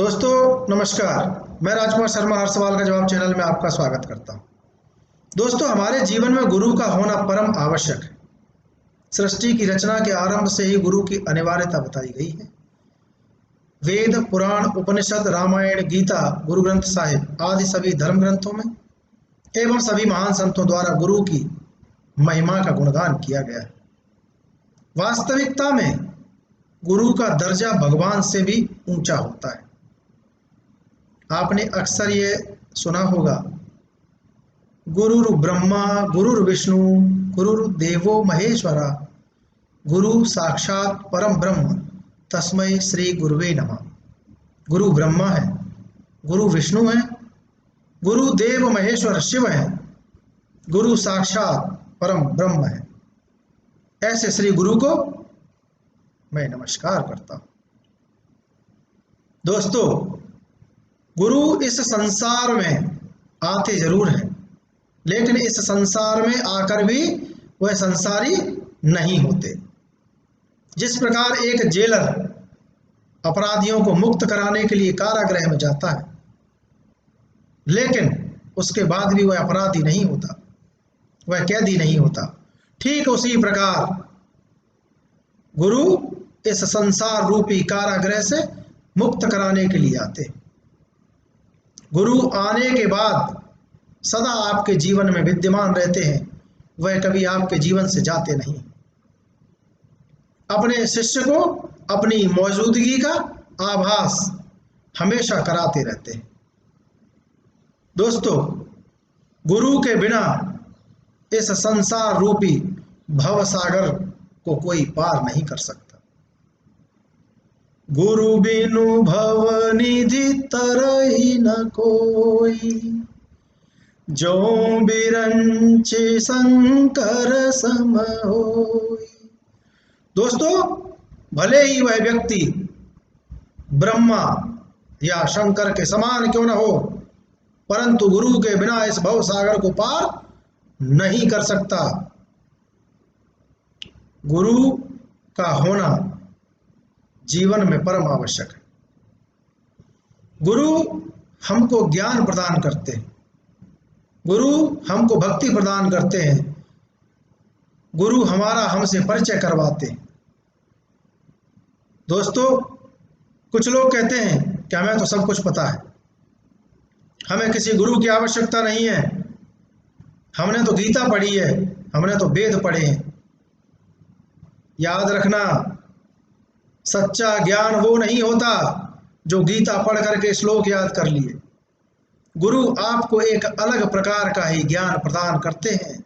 दोस्तों नमस्कार। मैं राजकुमार शर्मा हर सवाल का जवाब चैनल में आपका स्वागत करता हूं। दोस्तों, हमारे जीवन में गुरु का होना परम आवश्यक है। सृष्टि की रचना के आरंभ से ही गुरु की अनिवार्यता बताई गई है। वेद, पुराण, उपनिषद, रामायण, गीता, गुरु ग्रंथ साहिब आदि सभी धर्म ग्रंथों में एवं सभी महान संतों द्वारा गुरु की महिमा का गुणगान किया गया है। वास्तविकता में गुरु का दर्जा भगवान से भी ऊंचा होता है। आपने अक्सर ये सुना होगा, गुरुर् ब्रह्मा गुरुर् विष्णु गुरुर्देवो महेश्वरा, गुरु साक्षात परम ब्रह्म तस्मै श्री गुरुवे नमः। गुरु ब्रह्मा है, गुरु विष्णु है, गुरु देव महेश्वर शिव है, गुरु साक्षात परम ब्रह्म है। ऐसे श्री गुरु को मैं नमस्कार करता हूं। दोस्तों, गुरु इस संसार में आते जरूर हैं, लेकिन इस संसार में आकर भी वह संसारी नहीं होते। जिस प्रकार एक जेलर अपराधियों को मुक्त कराने के लिए कारागृह में जाता है, लेकिन उसके बाद भी वह अपराधी नहीं होता, वह कैदी नहीं होता, ठीक उसी प्रकार गुरु इस संसार रूपी कारागृह से मुक्त कराने के लिए आते हैं। गुरु आने के बाद सदा आपके जीवन में विद्यमान रहते हैं, वह कभी आपके जीवन से जाते नहीं। अपने शिष्य को अपनी मौजूदगी का आभास हमेशा कराते रहते हैं। दोस्तों, गुरु के बिना इस संसार रूपी भवसागर को कोई पार नहीं कर सकता। गुरु बिनु भव निधि तरहि न कोई, जो बिरंचे शंकर सम होई। दोस्तों, भले ही वह व्यक्ति ब्रह्मा या शंकर के समान क्यों न हो, परंतु गुरु के बिना इस भव सागर को पार नहीं कर सकता। गुरु का होना जीवन में परम आवश्यक है। गुरु हमको ज्ञान प्रदान करते हैं, गुरु हमको भक्ति प्रदान करते हैं, गुरु हमारा हमसे परिचय करवाते हैं। दोस्तों, कुछ लोग कहते हैं कि हमें तो सब कुछ पता है, हमें किसी गुरु की आवश्यकता नहीं है, हमने तो गीता पढ़ी है, हमने तो वेद पढ़े हैं। याद रखना, सच्चा ज्ञान वो नहीं होता जो गीता पढ़ करके श्लोक याद कर लिए। गुरु आपको एक अलग प्रकार का ही ज्ञान प्रदान करते हैं।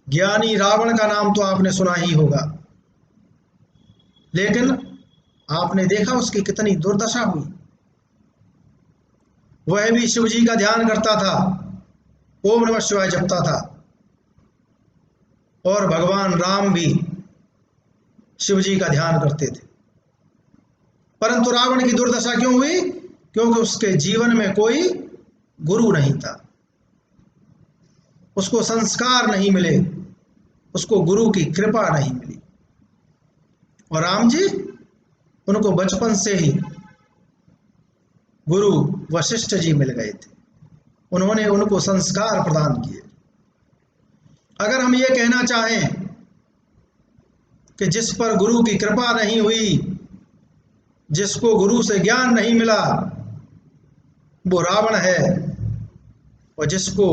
ज्ञानी रावण का नाम तो आपने सुना ही होगा, लेकिन आपने देखा उसकी कितनी दुर्दशा हुई। वह भी शिव जी का ध्यान करता था, ओम नमः शिवाय जपता था, और भगवान राम भी शिव जी का ध्यान करते थे। परंतु रावण की दुर्दशा क्यों हुई? क्योंकि उसके जीवन में कोई गुरु नहीं था, उसको संस्कार नहीं मिले, उसको गुरु की कृपा नहीं मिली। और राम जी, उनको बचपन से ही गुरु वशिष्ठ जी मिल गए थे, उन्होंने उनको संस्कार प्रदान किए। अगर हम ये कहना चाहें कि जिस पर गुरु की कृपा नहीं हुई, जिसको गुरु से ज्ञान नहीं मिला, वो रावण है, और जिसको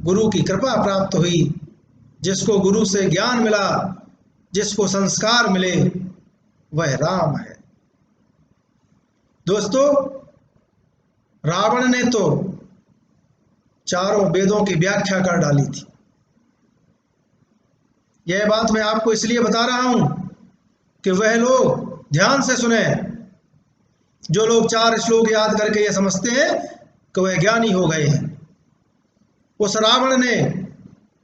गुरु की कृपा प्राप्त हुई, जिसको गुरु से ज्ञान मिला, जिसको संस्कार मिले, वह राम है। दोस्तों, रावण ने तो चारों वेदों की व्याख्या कर डाली थी। यह बात मैं आपको इसलिए बता रहा हूं कि वह लोग ध्यान से सुने, जो लोग 4 श्लोक याद करके ये समझते हैं कि वह ज्ञानी हो गए हैं। उस रावण ने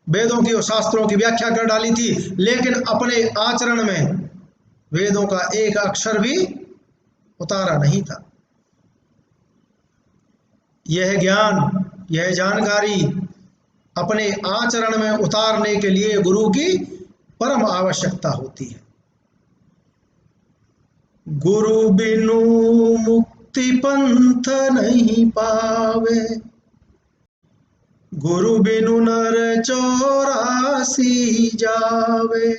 वेदों की और शास्त्रों की व्याख्या कर डाली थी, लेकिन अपने आचरण में वेदों का एक अक्षर भी उतारा नहीं था। यह ज्ञान, यह जानकारी अपने आचरण में उतारने के लिए गुरु की परम आवश्यकता होती है। गुरु बिनु मुक्ति पंथ नहीं पावे, गुरु बिनु नर 84 जावे।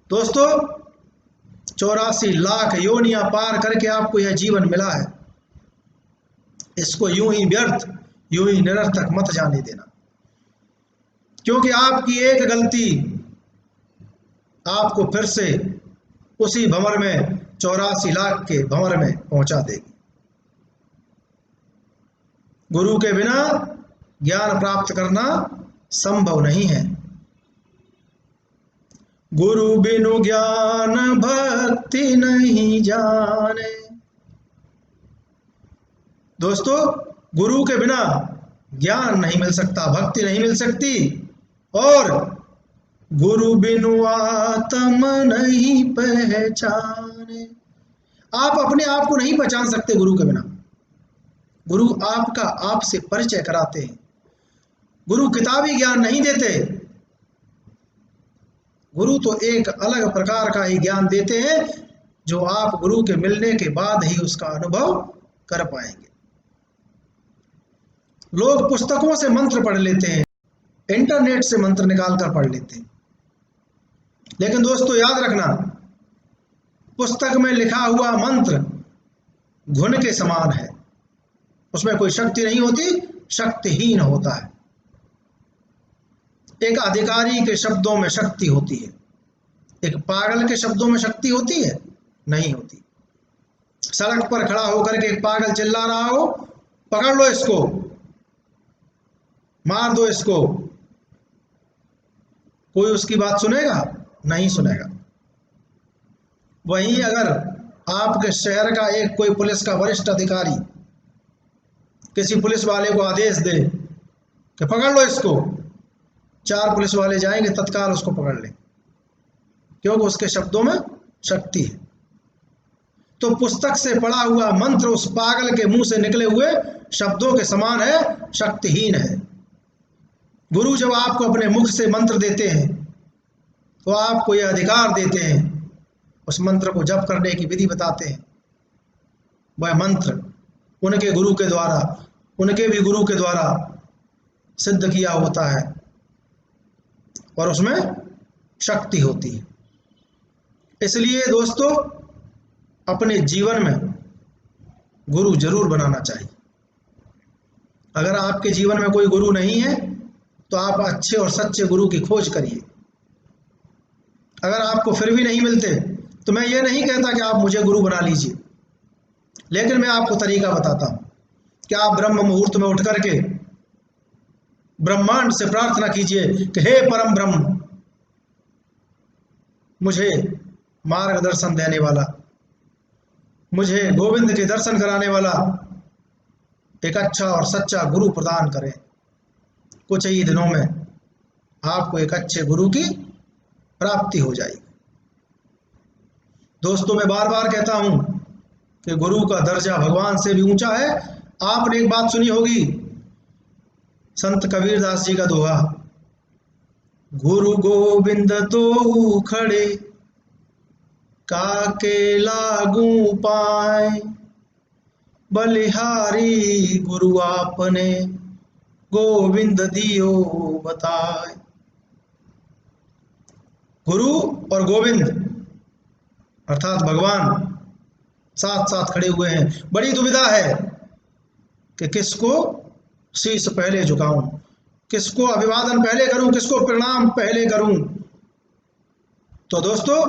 दोस्तों, 84 लाख योनियां पार करके आपको यह जीवन मिला है। इसको यूं ही व्यर्थ, यूं ही निरर्थक मत जाने देना, क्योंकि आपकी एक गलती आपको फिर से उसी भंवर में, 84 लाख के भंवर में पहुंचा देगी। गुरु के बिना ज्ञान प्राप्त करना संभव नहीं है। गुरु बिनु ज्ञान भक्ति नहीं जाने। दोस्तों, गुरु के बिना ज्ञान नहीं मिल सकता, भक्ति नहीं मिल सकती, और गुरु बिनु आत्म नहीं पहचाने। आप अपने आप को नहीं पहचान सकते गुरु के बिना। गुरु आपका आपसे परिचय कराते हैं। गुरु किताबी ज्ञान नहीं देते। गुरु तो एक अलग प्रकार का ही ज्ञान देते हैं, जो आप गुरु के मिलने के बाद ही उसका अनुभव कर पाएंगे। लोग पुस्तकों से मंत्र पढ़ लेते हैं, इंटरनेट से मंत्र निकाल कर पढ़ लेते हैं, लेकिन दोस्तों याद रखना, पुस्तक में लिखा हुआ मंत्र घुन के समान है। उसमें कोई शक्ति नहीं होती, शक्तिहीन होता है। एक अधिकारी के शब्दों में शक्ति होती है, एक पागल के शब्दों में शक्ति होती है? नहीं होती। सड़क पर खड़ा होकर के एक पागल चिल्ला रहा हो, पकड़ लो इसको, मार दो इसको, कोई उसकी बात सुनेगा? नहीं सुनेगा। वहीं अगर आपके शहर का एक कोई पुलिस का वरिष्ठ अधिकारी किसी पुलिस वाले को आदेश दे कि पकड़ लो इसको, 4 पुलिस वाले जाएंगे, तत्काल उसको पकड़ लें, क्योंकि उसके शब्दों में शक्ति है। तो पुस्तक से पढ़ा हुआ मंत्र उस पागल के मुंह से निकले हुए शब्दों के समान है, शक्तिहीन है। गुरु जब आपको अपने मुख से मंत्र देते हैं तो आपको यह अधिकार देते हैं, उस मंत्र को जप करने की विधि बताते हैं। वह मंत्र उनके गुरु के द्वारा, उनके भी गुरु के द्वारा सिद्ध किया होता है, और उसमें शक्ति होती है। इसलिए दोस्तों, अपने जीवन में गुरु जरूर बनाना चाहिए। अगर आपके जीवन में कोई गुरु नहीं है तो आप अच्छे और सच्चे गुरु की खोज करिए। अगर आपको फिर भी नहीं मिलते तो मैं ये नहीं कहता कि आप मुझे गुरु बना लीजिए, लेकिन मैं आपको तरीका बताता हूं कि आप ब्रह्म मुहूर्त में उठ करके ब्रह्मांड से प्रार्थना कीजिए कि हे परम ब्रह्म, मुझे मार्गदर्शन देने वाला, मुझे गोविंद के दर्शन कराने वाला एक अच्छा और सच्चा गुरु प्रदान करें। कुछ ही दिनों में आपको एक अच्छे गुरु की प्राप्ति हो जाएगी। दोस्तों, मैं बार बार कहता हूं कि गुरु का दर्जा भगवान से भी ऊंचा है। आपने एक बात सुनी होगी, संत कबीरदास जी का दोहा, गुरु गोविंद दो खड़े काके लागू पाए, बलिहारी गुरु आपने गोविंद दियो बताए। गुरु और गोविंद अर्थात भगवान साथ साथ खड़े हुए हैं। बड़ी दुविधा है कि किसको शीश पहले झुकाऊं, किसको अभिवादन पहले करूं, किसको प्रणाम पहले करूं। तो दोस्तों,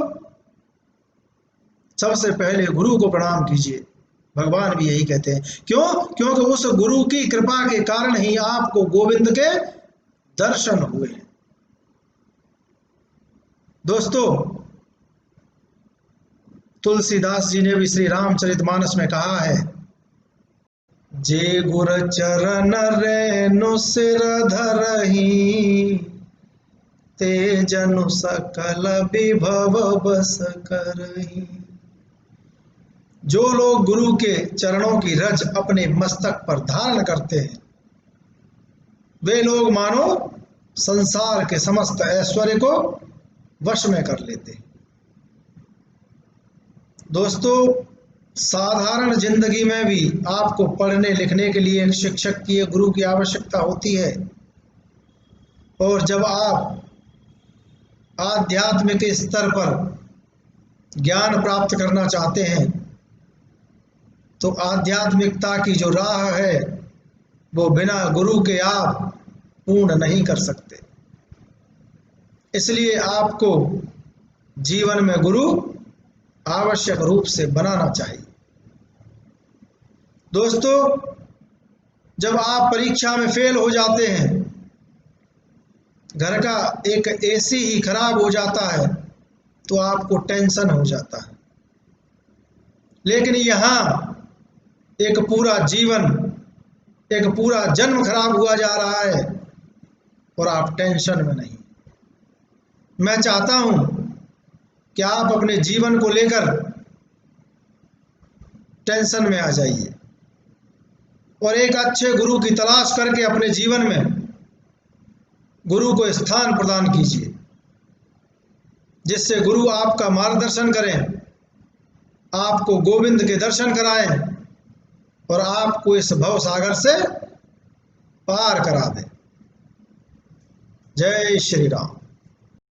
सबसे पहले गुरु को प्रणाम कीजिए। भगवान भी यही कहते हैं। क्यों? क्योंकि उस गुरु की कृपा के कारण ही आपको गोविंद के दर्शन हुए। दोस्तों, तुलसीदास जी ने भी श्री रामचरितमानस में कहा है, जे गुर चरण रेणु सिर धरहि, ते जनु सकल विभव बस करहि। जो लोग गुरु के चरणों की रज अपने मस्तक पर धारण करते हैं, वे लोग मानो संसार के समस्त ऐश्वर्य को वश में कर लेते हैं। दोस्तों, साधारण जिंदगी में भी आपको पढ़ने लिखने के लिए एक शिक्षक की, एक गुरु की आवश्यकता होती है। और जब आप आध्यात्मिक स्तर पर ज्ञान प्राप्त करना चाहते हैं तो आध्यात्मिकता की जो राह है वो बिना गुरु के आप पूर्ण नहीं कर सकते। इसलिए आपको जीवन में गुरु आवश्यक रूप से बनाना चाहिए। दोस्तों, जब आप परीक्षा में फेल हो जाते हैं, घर का एक एसी ही खराब हो जाता है तो आपको टेंशन हो जाता है। लेकिन यहाँ एक पूरा जीवन, एक पूरा जन्म खराब हुआ जा रहा है और आप टेंशन में नहीं। मैं चाहता हूं कि आप अपने जीवन को लेकर टेंशन में आ जाइए और एक अच्छे गुरु की तलाश करके अपने जीवन में गुरु को स्थान प्रदान कीजिए, जिससे गुरु आपका मार्गदर्शन करें, आपको गोविंद के दर्शन कराएं और आपको इस भव सागर से पार करा दें। जय श्री राम।